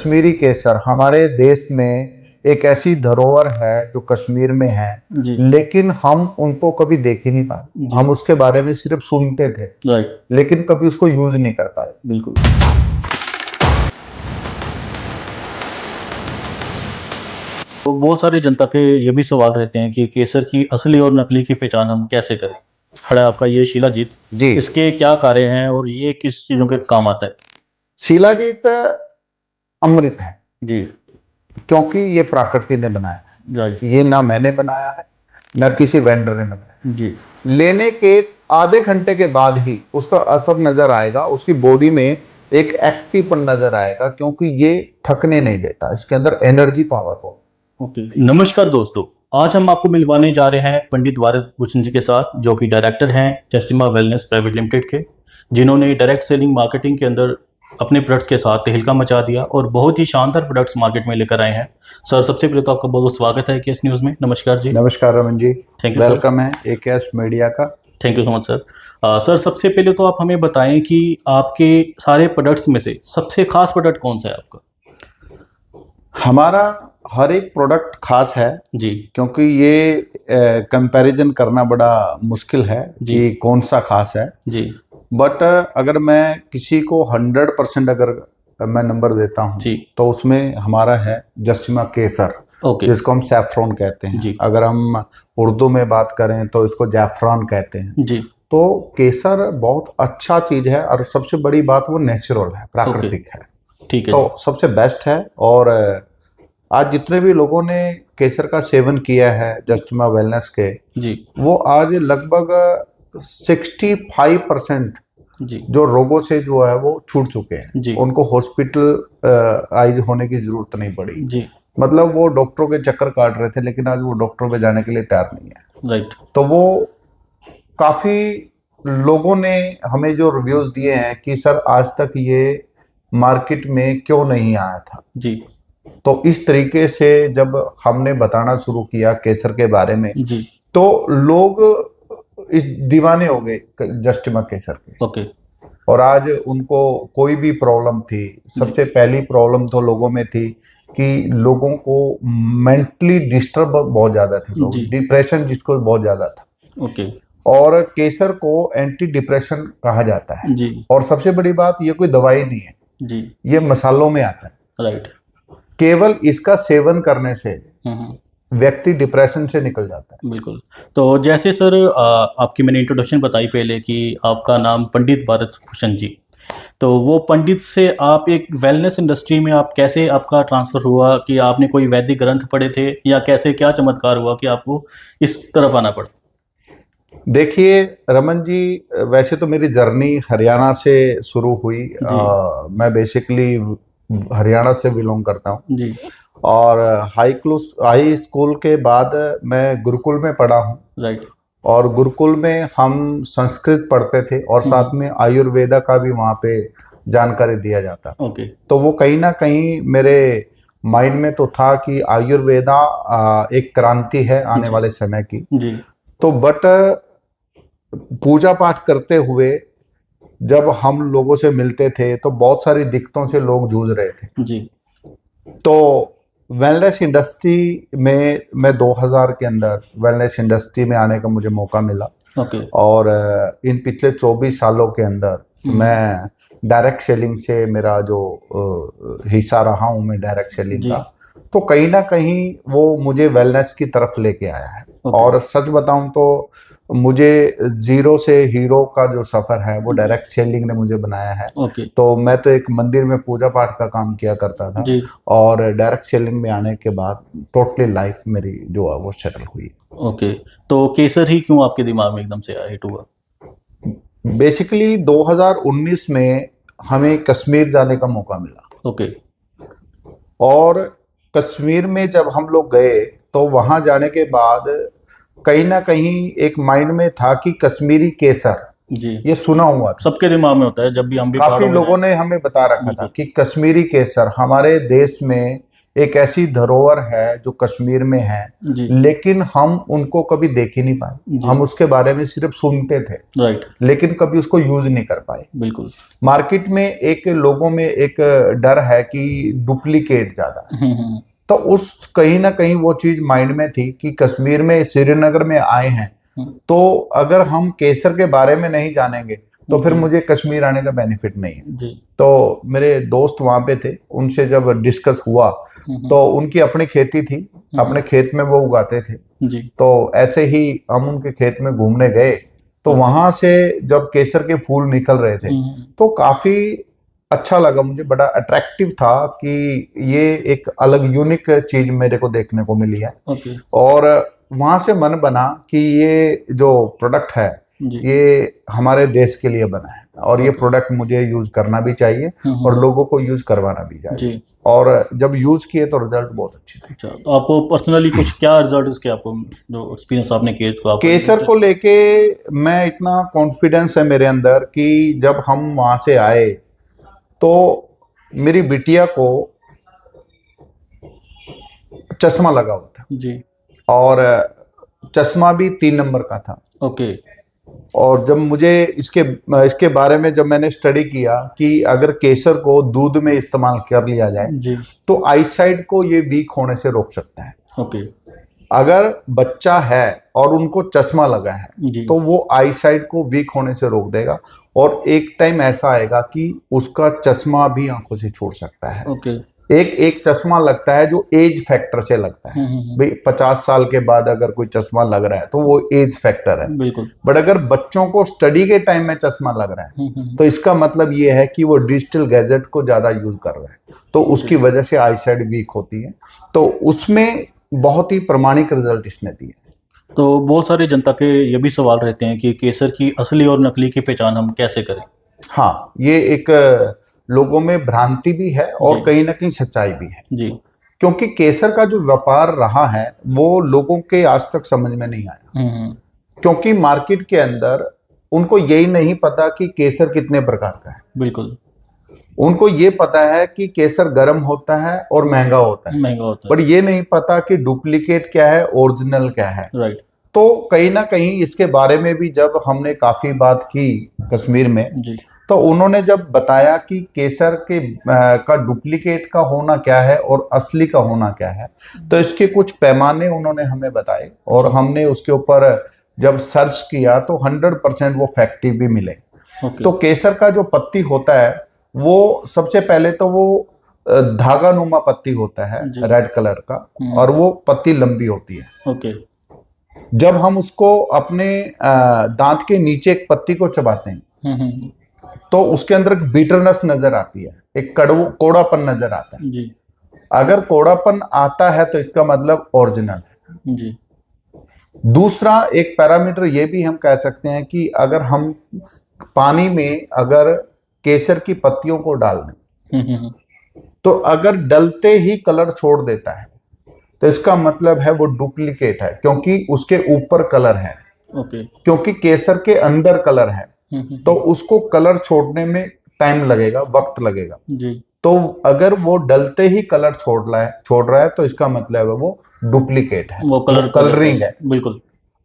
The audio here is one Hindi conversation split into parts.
कश्मीरी केसर हमारे देश में एक ऐसी धरोहर है जो कश्मीर में है, जी लेकिन हम उनको कभी देख ही नहीं पाए। जी हम उसके बारे में सिर्फ सुनते थे, राइट लेकिन कभी उसको यूज नहीं कर पाए। बिल्कुल। तो बहुत सारी जनता के ये भी सवाल रहते हैं कि केसर की असली और नकली की पहचान हम कैसे करें। खड़ा है आपका ये शिलाजीत, जी, इसके क्या कार्य हैं और ये किस चीज़ों के काम आता है। शिलाजीत अमृत है, जी क्योंकि ये प्रकृति ने बनाया है। राइट ये ना मैंने बनाया है, ना किसी वेंडर ने बनाया। जी लेने के आधे घंटे के बाद ही उसका असर नजर आएगा, उसकी बॉडी में एक एक्टिवपन नजर आएगा, क्योंकि ये थकने नहीं देता, इसके अंदर एनर्जी पावर हो। ओके। नमस्कार दोस्तों, आज हम आपको मिलवाने जा रहे हैं पंडित भारत भूषण जी के साथ, जो कि डायरेक्टर हैं जस्टिमा वेलनेस प्राइवेट लिमिटेड के, जिन्होंने डायरेक्ट सेलिंग मार्केटिंग के अंदर अपने प्रोडक्ट के साथ तहलका मचा दिया और बहुत ही शानदार प्रोडक्ट्स मार्केट में लेकर आए हैं। सर, सबसे पहले तो आपका बहुत बहुत स्वागत है केएस न्यूज़ में। नमस्कार जी। नमस्कार Raman ji, thank you sir. Welcome है एकेएस मीडिया का। Thank you so much sir. Sir, सबसे पहले तो आप हमें बताएं कि आपके सारे प्रोडक्ट्स में से सबसे खास प्रोडक्ट कौन सा है आपका। हमारा हर एक प्रोडक्ट खास है जी क्योंकि ये कंपैरिजन करना बड़ा मुश्किल है जी कि कौन सा खास है। जी बट अगर मैं किसी को 100% अगर मैं नंबर देता हूँ जी तो उसमें हमारा है जस्टिमा केसर, ओके जिसको हम सैफरॉन कहते हैं। जी अगर हम उर्दू में बात करें तो इसको जैफरान कहते हैं। जी तो केसर बहुत अच्छा चीज है और सबसे बड़ी बात वो नेचुरल है, प्राकृतिक है, ठीक है तो सबसे बेस्ट है। और आज जितने भी लोगों ने केसर का सेवन किया है जस्टिमा वेलनेस के, जी वो आज लगभग 65% जी जो रोगों से जो है वो छूट चुके हैं। जी उनको हॉस्पिटल आइज होने की जरूरत नहीं पड़ी। जी मतलब वो डॉक्टरों के चक्कर काट रहे थे, लेकिन आज वो डॉक्टरों पे जाने के लिए तैयार नहीं है। राइट तो वो काफी लोगों ने हमें जो रिव्यूज दिए हैं कि सर आज तक ये मार्केट में क्यों नहीं आया था। जी तो इस तरीके से जब हमने बताना शुरू किया केसर के बारे में, जी तो लोग इस दीवाने हो गए जस्टिमा केसर के। ओके और आज उनको कोई भी प्रॉब्लम थी, सबसे पहली प्रॉब्लम तो लोगों में थी कि लोगों को मेंटली डिस्टर्ब बहुत ज्यादा थे, लोग जी डिप्रेशन जिसको बहुत ज्यादा था। ओके और केसर को एंटी डिप्रेशन कहा जाता है। जी और सबसे बड़ी बात, ये कोई दवाई नहीं है, जी ये मसालों में आता है। राइट केवल इसका सेवन करने से हम्म व्यक्ति डिप्रेशन से निकल जाता है। बिल्कुल। तो जैसे सर, आपकी मैंने इंट्रोडक्शन बताई पहले कि आपका नाम पंडित भारत भूषण जी, तो वो पंडित से आप एक वेलनेस इंडस्ट्री में आप कैसे आपका ट्रांसफ़र हुआ, कि आपने कोई वैदिक ग्रंथ पढ़े थे या कैसे क्या चमत्कार हुआ कि आपको इस तरफ आना पड़ा। देखिए रमन जी, वैसे तो मेरी जर्नी हरियाणा से शुरू हुई। जी मैं बेसिकली हरियाणा से बिलोंग करता हूँ। जी और हाई स्कूल के बाद मैं गुरुकुल में पढ़ा हूँ। राइट और गुरुकुल में हम संस्कृत पढ़ते थे और साथ में आयुर्वेदा का भी वहाँ पे जानकारी दिया जाता। ओके तो वो कहीं ना कहीं मेरे माइंड में तो था कि आयुर्वेदा एक क्रांति है आने जी वाले समय की। जी तो बट पूजा पाठ करते हुए जब हम लोगों से मिलते थे तो बहुत सारी दिक्कतों से लोग जूझ रहे थे। जी तो वेलनेस इंडस्ट्री में मैं 2000 के अंदर वेलनेस इंडस्ट्री में आने का मुझे मौका मिला। ओके और इन पिछले 24 सालों के अंदर मैं डायरेक्ट सेलिंग से मेरा जो हिस्सा रहा हूं मैं डायरेक्ट सेलिंग जी का, तो कहीं ना कहीं वो मुझे वेलनेस की तरफ लेके आया है। ओके और सच बताऊं तो मुझे जीरो से हीरो का जो सफर है वो डायरेक्ट सेलिंग ने मुझे बनाया है। ओके तो मैं तो एक मंदिर में पूजा पाठ का काम किया करता था, जी और डायरेक्ट सेलिंग में आने के बाद टोटली लाइफ मेरी जो है वो सेटल हुई। ओके। तो केसर ही क्यों आपके दिमाग में एकदम से आया, हिट हुआ। बेसिकली 2019 में हमें कश्मीर जाने का मौका मिला। ओके और कश्मीर में जब हम लोग गए तो वहां जाने के बाद कहीं ना कहीं एक माइंड में था कि कश्मीरी केसर, जी ये सुना हुआ था, सबके दिमाग में होता है जब भी हम भी काफी पहाड़ों में लोगों जाएं। ने हमें बता रखा था बिल्कुल कि कश्मीरी केसर हमारे देश में एक ऐसी धरोहर है जो कश्मीर में है, जी लेकिन हम उनको कभी देख ही नहीं पाए। जी। हम उसके बारे में सिर्फ सुनते थे, राइट, लेकिन कभी उसको यूज नहीं कर पाए। बिल्कुल। मार्केट में एक लोगों में एक डर है कि डुप्लीकेट ज्यादा है, तो उस कहीं ना कहीं वो चीज माइंड में थी कि कश्मीर में, श्रीनगर में आए हैं, तो अगर हम केसर के बारे में नहीं जानेंगे तो फिर जी मुझे कश्मीर आने का बेनिफिट नहीं है। जी। तो मेरे दोस्त वहां पे थे, उनसे जब डिस्कस हुआ तो उनकी अपनी खेती थी, अपने खेत में वो उगाते थे। जी तो ऐसे ही हम उनके खेत में घूमने गए, तो वहां से जब केसर के फूल निकल रहे थे तो काफी अच्छा लगा मुझे, बड़ा अट्रैक्टिव था कि ये एक अलग यूनिक चीज मेरे को देखने को मिली है। ओके। और वहां से मन बना कि ये जो प्रोडक्ट है जी ये हमारे देश के लिए बना है और ये प्रोडक्ट मुझे यूज करना भी चाहिए और लोगों को यूज करवाना भी चाहिए। जी। और जब यूज किए तो रिजल्ट बहुत अच्छे थे। अच्छा, तो आपको पर्सनली कुछ क्या रिजल्ट के आपको जो एक्सपीरियंस आपने किए इसको आप केसर को लेके मैं इतना कॉन्फिडेंस है मेरे अंदर कि जब हम वहां से आए तो मेरी बिटिया को चश्मा लगा हुआ था जी। और चश्मा भी 3 नंबर का था। ओके। और जब मुझे इसके बारे में जब मैंने स्टडी किया कि अगर केसर को दूध में इस्तेमाल कर लिया जाए जी। तो आईसाइट को ये वीक होने से रोक सकता है। ओके। अगर बच्चा है और उनको चश्मा लगा है जी तो वो आईसाइट को वीक होने से रोक देगा और एक टाइम ऐसा आएगा कि उसका चश्मा भी आंखों से छूट सकता है। ओके। एक चश्मा लगता है जो एज फैक्टर से लगता है। भाई 50 साल के बाद अगर कोई चश्मा लग रहा है तो वो एज फैक्टर है। बिल्कुल। बट अगर बच्चों को स्टडी के टाइम में चश्मा लग रहा है तो इसका मतलब ये है कि वो डिजिटल गैजेट को ज्यादा यूज कर रहा है, तो उसकी वजह से आईसाइट वीक होती है। तो उसमें बहुत ही प्रमाणिक रिजल्ट इसने दिए। तो बहुत सारी जनता के ये भी सवाल रहते हैं कि केसर की असली और नकली की पहचान हम कैसे करें? हाँ, ये एक लोगों में भ्रांति भी है और जी कहीं ना कहीं सच्चाई भी है, जी। क्योंकि केसर का जो व्यापार रहा है वो लोगों के आज तक समझ में नहीं आया। क्योंकि मार्केट के अंदर उनको यही नहीं पता कि केसर कितने प्रकार का है। बिल्कुल। उनको ये पता है कि केसर गर्म होता है और महंगा होता है, महंगा होता बट ये नहीं पता कि डुप्लीकेट क्या है, ओरिजिनल क्या है। है। राइट। तो कहीं ना कहीं इसके बारे में भी जब हमने काफी बात की कश्मीर में, जी तो उन्होंने जब बताया कि केसर के का डुप्लीकेट का होना क्या है और असली का होना क्या है, तो इसके कुछ पैमाने उन्होंने हमें बताए और हमने उसके ऊपर जब सर्च किया तो 100% वो फैक्टिव भी मिले। ओके। तो केसर का जो पत्ती होता है वो सबसे पहले तो वो धागा नुमा पत्ती होता है जी। रेड कलर का, और वो पत्ती लंबी होती है। ओके। जब हम उसको अपने दांत के नीचे एक पत्ती को चबाते हैं तो उसके अंदर एक बीटरनेस नजर आती है, एक कोड़ापन नजर आता है। जी अगर कोड़ापन आता है तो इसका मतलब ओरिजिनल है। जी। दूसरा एक पैरामीटर ये भी हम कह सकते हैं कि अगर हम पानी में अगर केसर की पत्तियों को डाल दें तो अगर डलते ही कलर छोड़ देता है तो इसका मतलब है वो डुप्लीकेट है, क्योंकि उसके ऊपर कलर है। ओके। क्योंकि केसर के अंदर कलर है तो उसको कलर छोड़ने में टाइम लगेगा, वक्त लगेगा। जी। तो अगर वो डलते ही कलर छोड़ रहा है तो इसका मतलब है वो डुप्लीकेट है, वो कलरिंग है। बिल्कुल।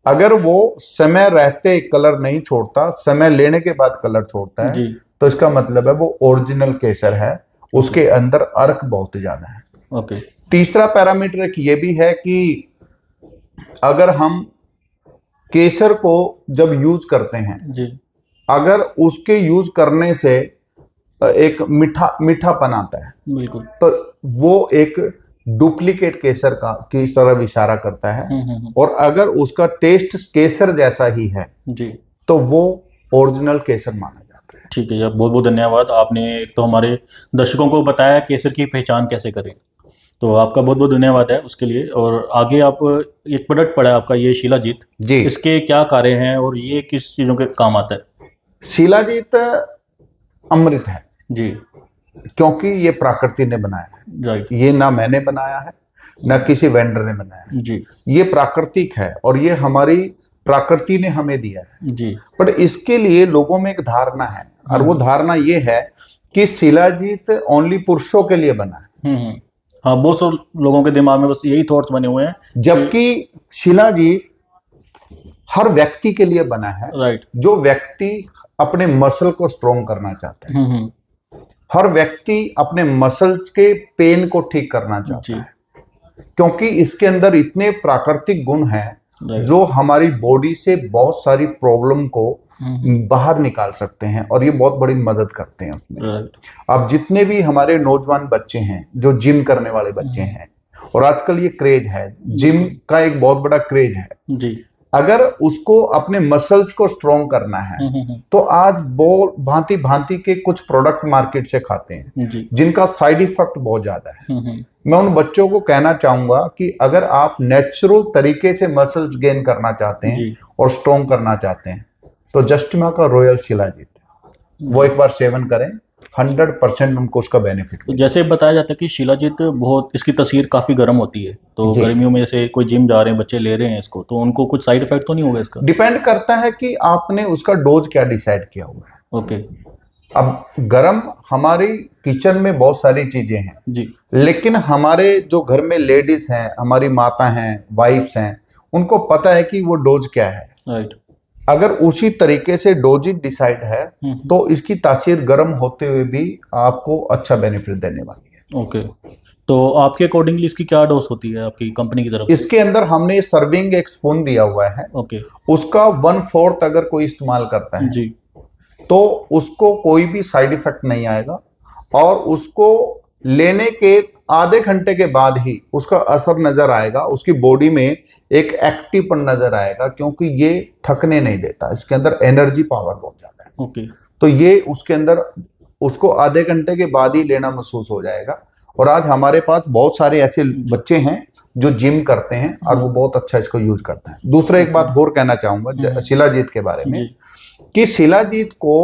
अगर वो समय रहते कलर नहीं छोड़ता, समय लेने के बाद कलर छोड़ता है, जी तो इसका मतलब है वो ओरिजिनल केसर है, उसके अंदर अर्क बहुत ज्यादा है। ओके। तीसरा पैरामीटर एक ये भी है कि अगर हम केसर को जब यूज करते हैं, जी अगर उसके यूज करने से एक मीठापन आता है, बिल्कुल। तो वो एक डुप्लीकेट केसर का की तरफ इशारा करता है। और अगर उसका टेस्ट केसर जैसा ही है जी। तो वो ओरिजिनल केसर माना जाता है। ठीक है, बहुत बहुत धन्यवाद। आपने एक तो हमारे दर्शकों को बताया केसर की पहचान कैसे करें, तो आपका बहुत बहुत धन्यवाद है उसके लिए। और आगे आप एक प्रोडक्ट पड़ा है आपका ये शिलाजीत जी, इसके क्या कार्य हैं और ये किस चीज़ों के काम आता है? शिलाजीत अमृत है जी। क्योंकि ये प्रकृति ने बनाया है। राइट। ये ना मैंने बनाया है ना किसी वेंडर ने बनाया है, जी ये प्राकृतिक है और ये हमारी प्रकृति ने हमें दिया है। जी। पर इसके लिए लोगों में एक धारणा है, और वो धारणा ये है कि शिलाजीत ओनली पुरुषों के लिए बना है। हाँ, बहुत से लोगों के दिमाग में बस यही थॉट्स बने हुए हैं। जबकि शिलाजीत हर व्यक्ति के लिए बना है, राइट। जो व्यक्ति अपने मसल को स्ट्रॉन्ग करना चाहता है, हर व्यक्ति अपने मसल्स के पेन को ठीक करना चाहता है, क्योंकि इसके अंदर इतने प्राकृतिक गुण हैं जो हमारी बॉडी से बहुत सारी प्रॉब्लम को बाहर निकाल सकते हैं और ये बहुत बड़ी मदद करते हैं उसमें। अब जितने भी हमारे नौजवान बच्चे हैं जो जिम करने वाले बच्चे हैं, और आजकल ये क्रेज है, जिम का एक बहुत बड़ा क्रेज है जी। अगर उसको अपने मसल्स को स्ट्रॉन्ग करना है तो आज वो भांति भांति के कुछ प्रोडक्ट मार्केट से खाते हैं जिनका साइड इफेक्ट बहुत ज्यादा है। मैं उन बच्चों को कहना चाहूंगा कि अगर आप नेचुरल तरीके से मसल्स गेन करना चाहते हैं और स्ट्रॉन्ग करना चाहते हैं तो जस्टिमा का रॉयल शिलाजीत वो एक बार सेवन करें, 100% उनको उसका बेनिफिट। तो जैसे बताया जाता है कि शिलाजीत बहुत, इसकी तस्वीर काफी गर्म होती है, तो गर्मियों में जैसे कोई जिम जा रहे हैं बच्चे ले रहे हैं इसको, तो उनको कुछ साइड इफेक्ट तो नहीं होगा इसका? डिपेंड करता है कि आपने उसका डोज क्या डिसाइड किया हुआ है। ओके। अब गरम हमारी किचन में बहुत सारी चीजें हैं जी, लेकिन हमारे जो घर में लेडीज हैं, हमारी माता हैं, वाइफ्स हैं, उनको पता है कि वो डोज क्या है। राइट। अगर उसी तरीके से डोजेज डिसाइड है तो इसकी तासीर गर्म होते हुए भी आपको अच्छा बेनिफिट देने वाली है। ओके। तो आपके अकॉर्डिंगली इसकी क्या डोज होती है आपकी कंपनी की तरफ? इसके अंदर हमने सर्विंग एक स्पून दिया हुआ है। ओके। उसका 1/4 अगर कोई इस्तेमाल करता है जी, तो उसको कोई भी साइड इफेक्ट नहीं आएगा और उसको लेने के आधे घंटे के बाद ही उसका असर नजर आएगा, उसकी बॉडी में एक एक्टिवपन नजर आएगा, क्योंकि ये थकने नहीं देता, इसके अंदर एनर्जी पावर बहुत ज्यादा है। ओके। तो ये उसके अंदर उसको आधे घंटे के बाद ही लेना महसूस हो जाएगा। और आज हमारे पास बहुत सारे ऐसे बच्चे हैं जो जिम करते हैं और वो बहुत अच्छा इसको यूज करते हैं। दूसरा एक बात और कहना चाहूंगा शिलाजीत के बारे में कि शिलाजीत को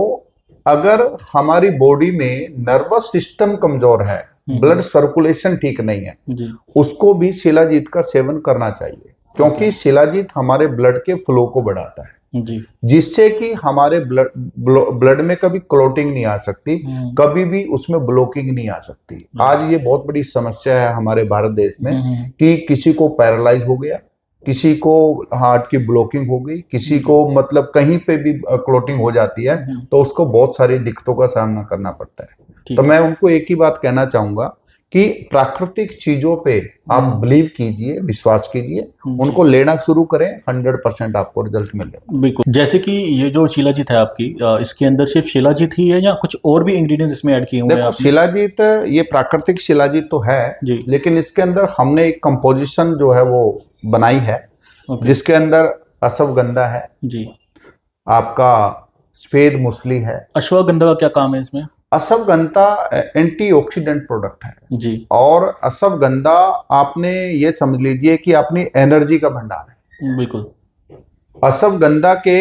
अगर हमारी बॉडी में नर्वस सिस्टम कमजोर है, ब्लड सर्कुलेशन ठीक नहीं है जी, उसको भी शिलाजीत का सेवन करना चाहिए, क्योंकि शिलाजीत हमारे ब्लड के फ्लो को बढ़ाता है जी, जिससे कि हमारे ब्लड में कभी क्लोटिंग नहीं आ सकती, कभी भी उसमें ब्लॉकिंग नहीं आ सकती। आज ये बहुत बड़ी समस्या है हमारे भारत देश में कि किसी को पैरालाइज हो गया, किसी को हार्ट की ब्लॉकिंग हो गई, किसी को मतलब कहीं पे भी क्लोटिंग हो जाती है, तो उसको बहुत सारी दिक्कतों का सामना करना पड़ता है। तो मैं उनको एक ही बात कहना चाहूंगा कि प्राकृतिक चीजों पे आप बिलीव कीजिए, विश्वास कीजिए, उनको लेना शुरू करें, 100% आपको रिजल्ट मिलेगा। बिल्कुल। जैसे कि ये जो शिलाजीत है आपकी, इसके अंदर सिर्फ शिलाजीत ही है या कुछ और भी इंग्रेडिएंट्स इसमें ऐड किए हुए हैं आपने? शिलाजीत, ये प्राकृतिक शिलाजीत तो है जी, लेकिन इसके अंदर हमने एक कंपोजिशन जो है वो बनाई है जिसके अंदर अश्वगंधा है जी, आपका सफेद मूसली है। अश्वगंधा का क्या काम है इसमें? अश्वगंधा एंटीऑक्सीडेंट प्रोडक्ट है जी, और अश्वगंधा आपने ये समझ लीजिए कि अपनी एनर्जी का भंडार है। बिल्कुल। अश्वगंधा के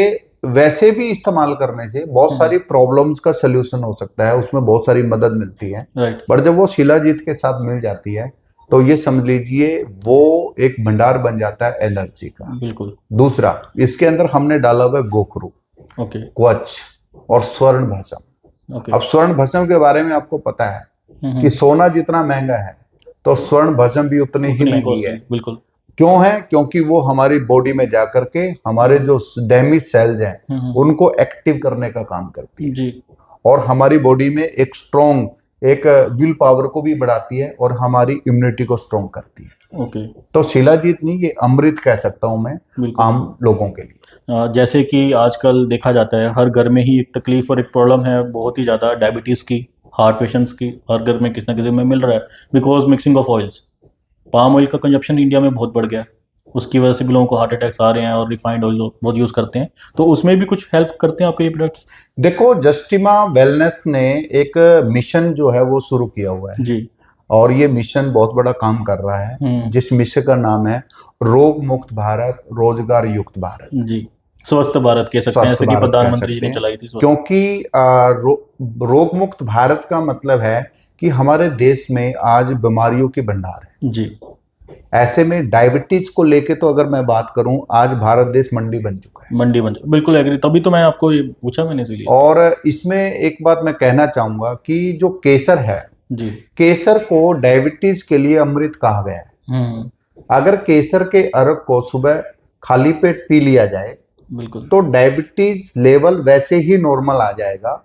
वैसे भी इस्तेमाल करने से बहुत सारी प्रॉब्लम्स का सलूशन हो सकता है, उसमें बहुत सारी मदद मिलती है, पर जब वो शिलाजीत के साथ मिल जाती है तो ये समझ लीजिए वो एक भंडार बन जाता है एनर्जी का। बिल्कुल। दूसरा, इसके अंदर हमने डाला हुआ है गोखरू, क्वच और स्वर्ण भस्म। अब स्वर्ण भस्म के बारे में आपको पता है कि सोना जितना महंगा है तो स्वर्ण भस्म भी उतनी ही महंगी है। बिल्कुल। क्यों है? क्योंकि वो हमारी बॉडी में जाकर के हमारे जो डैमेज सेल्स हैं उनको एक्टिव करने का काम करती है जी, और हमारी बॉडी में एक स्ट्रॉन्ग एक विल पावर को भी बढ़ाती है और हमारी इम्यूनिटी को स्ट्रॉन्ग करती है। ओके। तो शिलाजीत नहीं, ये अमृत कह सकता हूं मैं आम लोगों के लिए। जैसे कि आजकल देखा जाता है हर घर में ही एक तकलीफ और एक प्रॉब्लम है, बहुत ही ज़्यादा, डायबिटीज़ की, हार्ट पेशेंट्स की, हर घर में किसी न किसी में मिल रहा है, because mixing of oils. Palm oil का कंजप्शन इंडिया में बहुत बढ़ गया, उसकी वजह से भी लोगों को हार्ट अटैक्स आ रहे हैं और रिफाइंड ऑयल बहुत यूज़ करते हैं, तो उसमें भी कुछ हेल्प करते हैं आपके ये प्रोडक्ट्स? देखो, जस्टिमा वेलनेस ने एक मिशन जो है वो शुरू किया हुआ है जी, और ये मिशन बहुत बड़ा काम कर रहा है, जिस मिशन का नाम है रोग मुक्त भारत, रोजगार युक्त भारत जी, स्वस्थ भारत कह सकते हैं, जैसे कि प्रधानमंत्री जी ने चलाई थी। क्योंकि रोग मुक्त भारत का मतलब है कि हमारे देश में आज बीमारियों की भंडार है जी। ऐसे में डायबिटीज को लेके तो अगर मैं बात करूं, आज भारत देश मंडी बन चुका है। मंडी बन चुका, बिल्कुल एग्री, तभी तो मैं आपको ये पूछा मैंने इसलिए। और इसमें एक बात मैं कहना चाहूंगा कि जो केसर है जी। केसर को डायबिटीज के लिए अमृत कहा गया है। अगर केसर के अर्क को सुबह खाली पेट पी लिया जाए बिल्कुल। तो डायबिटीज लेवल वैसे ही नॉर्मल आ जाएगा।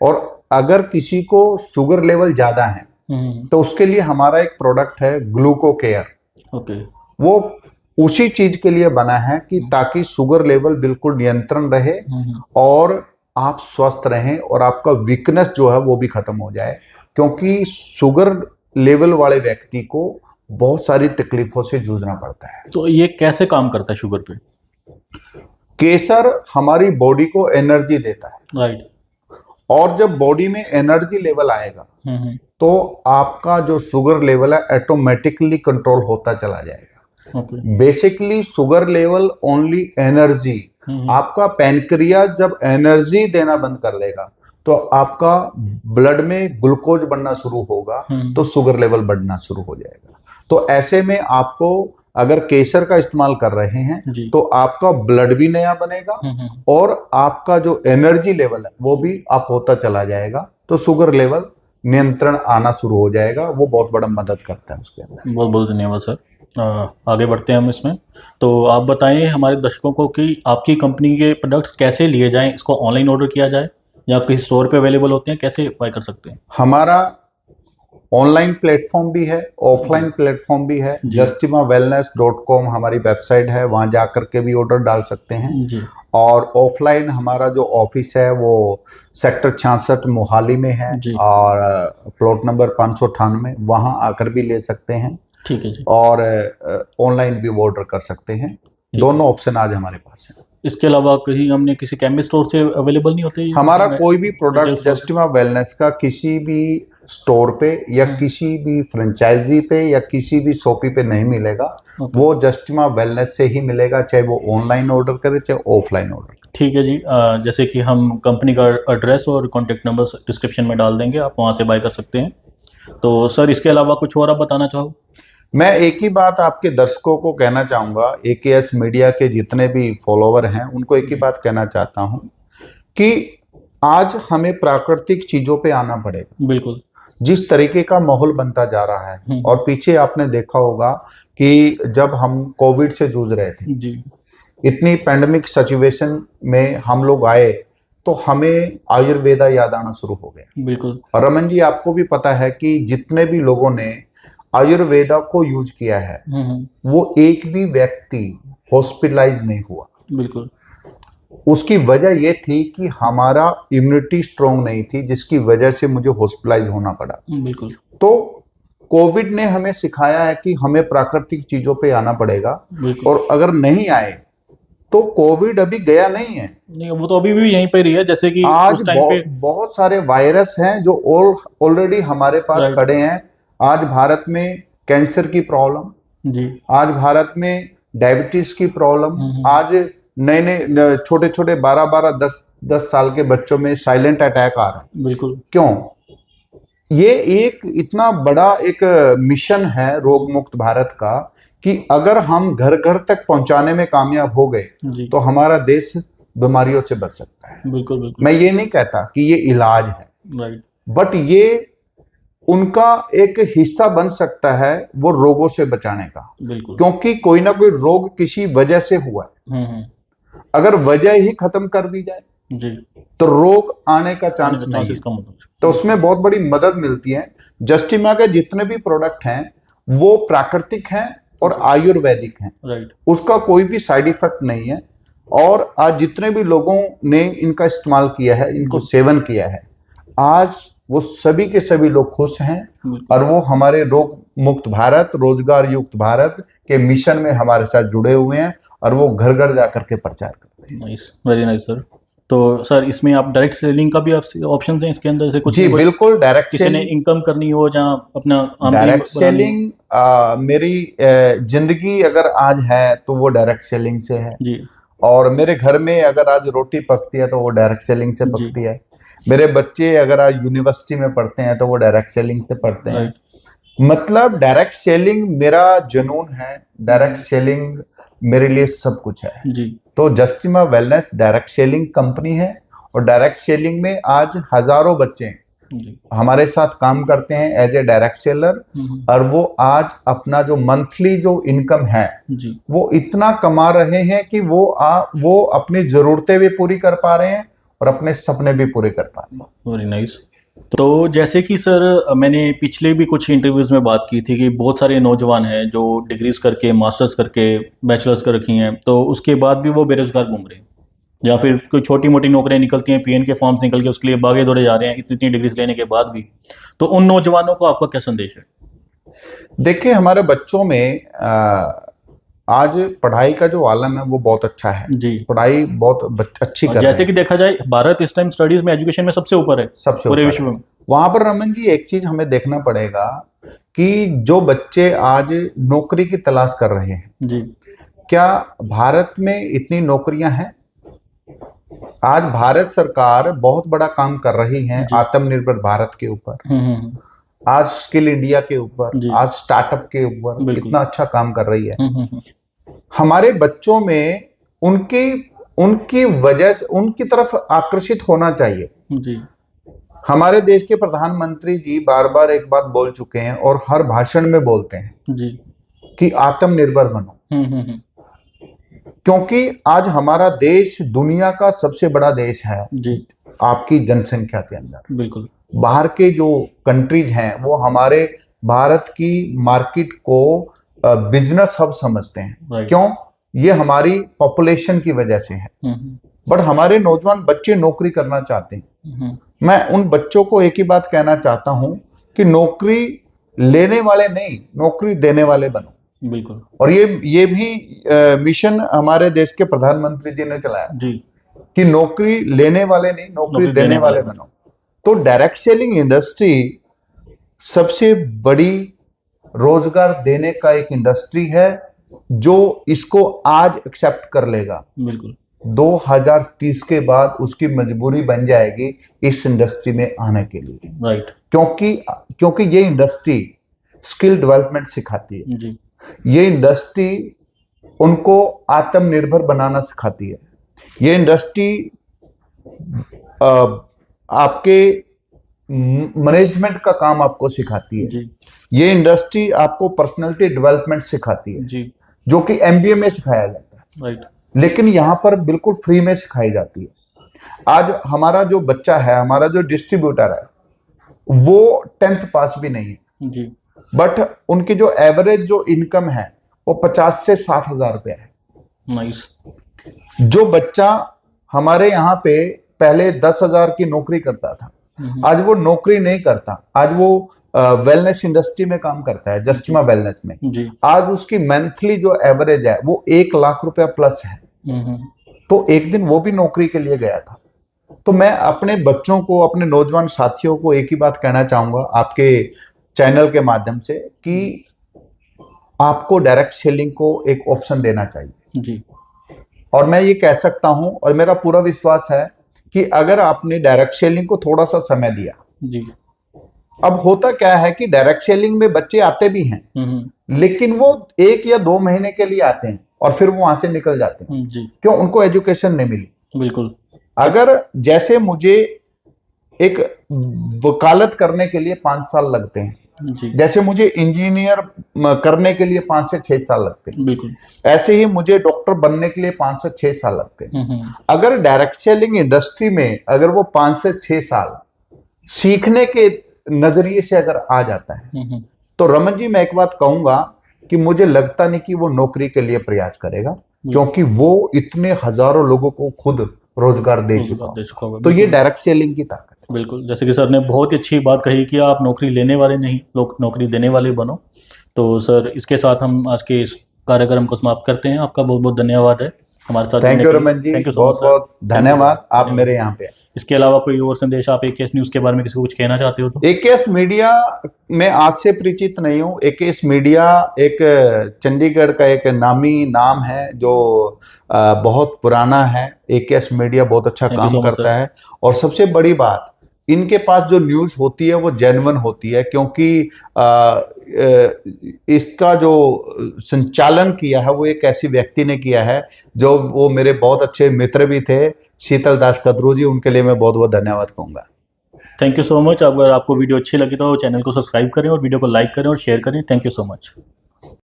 और अगर किसी को शुगर लेवल ज्यादा है तो उसके लिए हमारा एक प्रोडक्ट है ग्लूको केयर। ओके। वो उसी चीज के लिए बना है कि ताकि शुगर लेवल बिल्कुल नियंत्रण रहे और आप स्वस्थ रहें और आपका वीकनेस जो है वो भी खत्म हो जाए, क्योंकि शुगर लेवल वाले व्यक्ति को बहुत सारी तकलीफों से जूझना पड़ता है। तो ये कैसे काम करता है शुगर पे? केसर हमारी बॉडी को एनर्जी देता है, राइट। और जब बॉडी में एनर्जी लेवल आएगा तो आपका जो शुगर लेवल है ऑटोमेटिकली कंट्रोल होता चला जाएगा। Okay. Basically sugar level only energy. आपका पैनक्रियाज जब एनर्जी देना बंद कर देगा तो आपका ब्लड में ग्लूकोज बनना शुरू होगा, तो शुगर लेवल बढ़ना शुरू हो जाएगा। तो ऐसे में आपको अगर केसर का इस्तेमाल कर रहे हैं तो आपका ब्लड भी नया बनेगा और आपका जो एनर्जी लेवल है वो भी अप होता चला जाएगा, तो शुगर लेवल नियंत्रण आना शुरू हो जाएगा। वो बहुत बड़ा मदद करता है उसके अंदर। बहुत बहुत धन्यवाद सर। आगे बढ़ते हैं हम इसमें। तो आप बताएं हमारे दर्शकों को कि आपकी कंपनी के प्रोडक्ट्स कैसे लिए जाएं, इसको ऑनलाइन ऑर्डर किया जाए या किसी स्टोर पे अवेलेबल होते हैं, कैसे बाय कर सकते हैं? हमारा ऑनलाइन प्लेटफॉर्म भी है, ऑफलाइन प्लेटफॉर्म भी है। justimawellness.com हमारी वेबसाइट है, वहां जाकर के भी ऑर्डर डाल सकते हैं जी। और ऑफलाइन हमारा जो ऑफिस है वो सेक्टर 66 मोहाली में है जी। और प्लॉट नंबर 598, वहां आकर भी ले सकते हैं। ठीक है जी। और ऑनलाइन भी वो ऑर्डर कर सकते हैं। दोनों ऑप्शन आज हमारे पास है। इसके अलावा कहीं हमने किसी केमिस्ट स्टोर से अवेलेबल नहीं होते? हमारा कोई भी प्रोडक्ट जस्टिमा वेलनेस का किसी भी स्टोर पे या किसी भी फ्रेंचाइजी पे या किसी भी शॉपी पे नहीं मिलेगा। वो जस्टिमा वेलनेस से ही मिलेगा, चाहे वो ऑनलाइन ऑर्डर करे चाहे ऑफलाइन ऑर्डर। ठीक है जी। जैसे कि हम कंपनी का एड्रेस और कॉन्टेक्ट नंबर डिस्क्रिप्शन में डाल देंगे, आप वहाँ से बाय कर सकते हैं। तो सर इसके अलावा कुछ और आप बताना चाहो? मैं एक ही बात आपके दर्शकों को कहना चाहूँगा, AKS मीडिया के जितने भी फॉलोवर हैं उनको एक ही बात कहना चाहता हूँ कि आज हमें प्राकृतिक चीज़ों पे आना पड़ेगा। बिल्कुल। जिस तरीके का माहौल बनता जा रहा है, और पीछे आपने देखा होगा कि जब हम कोविड से जूझ रहे थे जी, इतनी पैंडेमिक सिचुएशन में हम लोग आए तो हमें आयुर्वेदा याद आना शुरू हो गया। बिल्कुल। और रमन जी आपको भी पता है कि जितने भी लोगों ने आयुर्वेदा को यूज किया है वो एक भी व्यक्ति हॉस्पिटलाइज नहीं हुआ। बिल्कुल। उसकी वजह ये थी कि हमारा इम्यूनिटी स्ट्रांग नहीं थी, जिसकी वजह से मुझे हॉस्पिटलाइज होना पड़ा। बिल्कुल। तो कोविड ने हमें सिखाया है कि हमें प्राकृतिक चीजों पे आना पड़ेगा, और अगर नहीं आए तो कोविड अभी गया नहीं है। नहीं, वो तो अभी भी यहीं पे रही है। जैसे कि आज उस टाइम पे बहुत सारे वायरस हैं जो ऑलरेडी हमारे पास खड़े हैं। आज भारत में कैंसर की प्रॉब्लम जी, आज भारत में डायबिटीज की प्रॉब्लम, आज नए नए छोटे छोटे 12-12, 10 साल के बच्चों में साइलेंट अटैक आ रहा है। बिल्कुल। क्यों? ये एक इतना बड़ा एक मिशन है रोग मुक्त भारत का कि अगर हम घर घर तक पहुंचाने में कामयाब हो गए तो हमारा देश बीमारियों से बच सकता है। बिल्कुल बिल्कुल। मैं ये नहीं कहता कि ये इलाज है, राइट, बट ये उनका एक हिस्सा बन सकता है वो रोगों से बचाने का। बिल्कुल। क्योंकि कोई ना कोई रोग किसी वजह से हुआ है। अगर वजह ही खत्म कर दी जाए जी तो रोग आने का चांस नहीं है। तो उसमें बहुत बड़ी मदद मिलती है। जस्टिमा के जितने भी प्रोडक्ट हैं वो प्राकृतिक हैं और आयुर्वेदिक हैं। राइट, उसका कोई भी साइड इफेक्ट नहीं है। और आज जितने भी लोगों ने इनका इस्तेमाल किया है, इनको सेवन किया है, आज वो सभी के सभी लोग खुश हैं और वो हमारे रोग मुक्त भारत, रोजगार युक्त भारत के मिशन में हमारे साथ जुड़े हुए हैं और वो घर घर जाकर के प्रचार करते हैं। Nice, very nice sir. तो सर इसमें आप डायरेक्ट सेलिंग का भी ऑप्शन हैं इसके अंदर से कुछ? जी बिल्कुल, डायरेक्ट किसी ने इनकम करनी हो जहाँ अपना डायरेक्ट सेलिंग, मेरी जिंदगी अगर आज है तो वो डायरेक्ट सेलिंग से है जी। और मेरे घर में अगर आज रोटी पकती है तो वो डायरेक्ट सेलिंग से पकती है। मेरे बच्चे अगर आज यूनिवर्सिटी में पढ़ते हैं तो वो डायरेक्ट सेलिंग से पढ़ते हैं। मतलब डायरेक्ट सेलिंग मेरा जुनून है, डायरेक्ट सेलिंग मेरे लिए सब कुछ है जी। तो जस्टिमा वेलनेस डायरेक्ट सेलिंग कंपनी है और डायरेक्ट सेलिंग में आज हजारों बच्चे जी। हमारे साथ काम करते हैं एज ए डायरेक्ट सेलर, और वो आज अपना जो मंथली जो इनकम है जी। वो इतना कमा रहे हैं कि वो अपनी जरूरतें भी पूरी कर पा रहे हैं और अपने सपने भी पूरे कर पा रहे हैं। Very nice. तो जैसे कि सर मैंने पिछले भी कुछ इंटरव्यूज़ में बात की थी कि बहुत सारे नौजवान हैं जो डिग्रीज करके, मास्टर्स करके, बैचलर्स कर रखी हैं, तो उसके बाद भी वो बेरोजगार घूम रहे हैं, या फिर कोई छोटी मोटी नौकरियां निकलती हैं, पीएन के फॉर्म्स निकल के उसके लिए भागे दौड़े जा रहे हैं इतनी डिग्रीज लेने के बाद भी। तो उन नौजवानों को आपका क्या संदेश है? देखिए, हमारे बच्चों में आज पढ़ाई का जो आलम है वो बहुत अच्छा है। जी। पढ़ाई बहुत अच्छी और कर रहे जैसे कि हैं। देखा जाए, भारत इस टाइम स्टडीज में, एजुकेशन में सबसे ऊपर है सबसे पूरे ऊपर विश्व है। में। वहां पर रमन जी एक चीज हमें देखना पड़ेगा कि जो बच्चे आज नौकरी की तलाश कर रहे हैं, जी। क्या भारत में इतनी नौकरियां हैं? आज भारत सरकार बहुत बड़ा काम कर रही है जी। आत्मनिर्भर भारत के ऊपर, आज स्किल इंडिया के ऊपर, जी। आज स्टार्टअप के ऊपर बिल्कुल। इतना अच्छा काम कर रही है। हम्म। हमारे बच्चों में उनकी उनकी वजह उनकी तरफ आकर्षित होना चाहिए। जी। हमारे देश के प्रधानमंत्री जी बार बार एक बात बोल चुके हैं और हर भाषण में बोलते हैं जी। कि आत्मनिर्भर बनो, हम्म। क्योंकि आज हमारा देश दुनिया का सबसे बड़ा देश है जी। आपकी जनसंख्या के अंदर। बिल्कुल। बाहर के जो कंट्रीज हैं वो हमारे भारत की मार्केट को बिजनेस हब समझते हैं। राइट। क्यों? ये हमारी पॉपुलेशन की वजह से है। बट हमारे नौजवान बच्चे नौकरी करना चाहते हैं। मैं उन बच्चों को एक ही बात कहना चाहता हूं कि नौकरी लेने वाले नहीं, नौकरी देने वाले बनो। बिल्कुल। और ये भी मिशन हमारे देश के प्रधानमंत्री जी ने चलाया जी। कि नौकरी लेने वाले नहीं, नौकरी देने वाले बनो। तो डायरेक्ट सेलिंग इंडस्ट्री सबसे बड़ी रोजगार देने का एक इंडस्ट्री है जो इसको आज एक्सेप्ट कर लेगा। बिल्कुल। 2030 के बाद उसकी मजबूरी बन जाएगी इस इंडस्ट्री में आने के लिए। राइट। क्योंकि ये इंडस्ट्री स्किल डेवलपमेंट सिखाती है। जी। ये इंडस्ट्री उनको आत्मनिर्भर बनाना सिखाती है। ये इंडस्ट्री आपके मैनेजमेंट का काम आपको सिखाती है। जी। ये इंडस्ट्री आपको पर्सनालिटी डेवलपमेंट सिखाती है। जी। जो कि एमबीए में सिखाया जाता है। राइट। लेकिन यहाँ पर बिल्कुल फ्री में सिखाई जाती है। आज हमारा जो बच्चा है, हमारा जो डिस्ट्रीब्यूटर है, वो 10th पास भी नहीं है। जी। बट उनकी जो एवरेज जो इनकम है वो 50 से 60 हजार रुपया है। नाइस। जो बच्चा हमारे यहाँ पे पहले 10,000 की नौकरी करता था, आज वो नौकरी नहीं करता, आज वो वेलनेस इंडस्ट्री में काम करता है, जस्टिमा वेलनेस में। जी। आज उसकी मंथली जो एवरेज है वो 1 लाख रुपया प्लस है। तो एक दिन वो भी नौकरी के लिए गया था। तो मैं अपने बच्चों को, अपने नौजवान साथियों को एक ही बात कहना चाहूंगा आपके चैनल के माध्यम से कि आपको डायरेक्ट सेलिंग को एक ऑप्शन देना चाहिए। जी। और मैं ये कह सकता हूं और मेरा पूरा विश्वास है कि अगर आपने डायरेक्ट सेलिंग को थोड़ा सा समय दिया। जी। अब होता क्या है कि डायरेक्ट सेलिंग में बच्चे आते भी हैं, लेकिन वो 1 या 2 महीने के लिए आते हैं और फिर वो वहां से निकल जाते हैं। जी। क्यों? उनको एजुकेशन नहीं मिली। बिल्कुल। अगर जैसे मुझे एक वकालत करने के लिए 5 साल लगते हैं, जी। जैसे मुझे इंजीनियर करने के लिए 5 से 6 साल लगते हैं, बिल्कुल। ऐसे ही मुझे डॉक्टर बनने के लिए 5 से 6 साल लगते हैं। अगर डायरेक्ट सेलिंग इंडस्ट्री में अगर वो 5 से 6 साल सीखने के नजरिए से अगर आ जाता है, तो रमन जी मैं एक बात कहूंगा कि मुझे लगता नहीं कि वो नौकरी के लिए प्रयास करेगा, क्योंकि वो इतने हजारों लोगों को खुद रोजगार दे चुका है। तो ये डायरेक्ट सेलिंग की ताकत है। बिल्कुल। जैसे कि सर ने बहुत ही अच्छी बात कही कि आप नौकरी लेने वाले नहीं, लोग नौकरी देने वाले बनो। तो सर इसके साथ हम आज के इस कार्यक्रम को समाप्त करते हैं। आपका बहुत बहुत धन्यवाद है हमारे साथ। थैंक यू रमन जी, बहुत बहुत धन्यवाद आप मेरे यहाँ पे। इसके अलावा कोई और संदेश आप एकेएस न्यूज के बारे में किसी को कुछ कहना चाहते हो तो? एकेएस मीडिया में आज से परिचित नहीं हूँ। एकेएस मीडिया एक चंडीगढ़ का एक नामी नाम है जो बहुत पुराना है। एकेएस मीडिया बहुत अच्छा काम करता है और सबसे बड़ी बात, इनके पास जो न्यूज़ होती है वो जेन्युइन होती है, क्योंकि इसका जो संचालन किया है वो एक ऐसी व्यक्ति ने किया है जो वो मेरे बहुत अच्छे मित्र भी थे, शीतल दास कदरू जी। उनके लिए मैं बहुत बहुत धन्यवाद कहूँगा। Thank you so much. अगर आपको वीडियो अच्छी लगी तो चैनल को सब्सक्राइब करें और वीडियो को लाइक करें और शेयर करें। Thank you so much.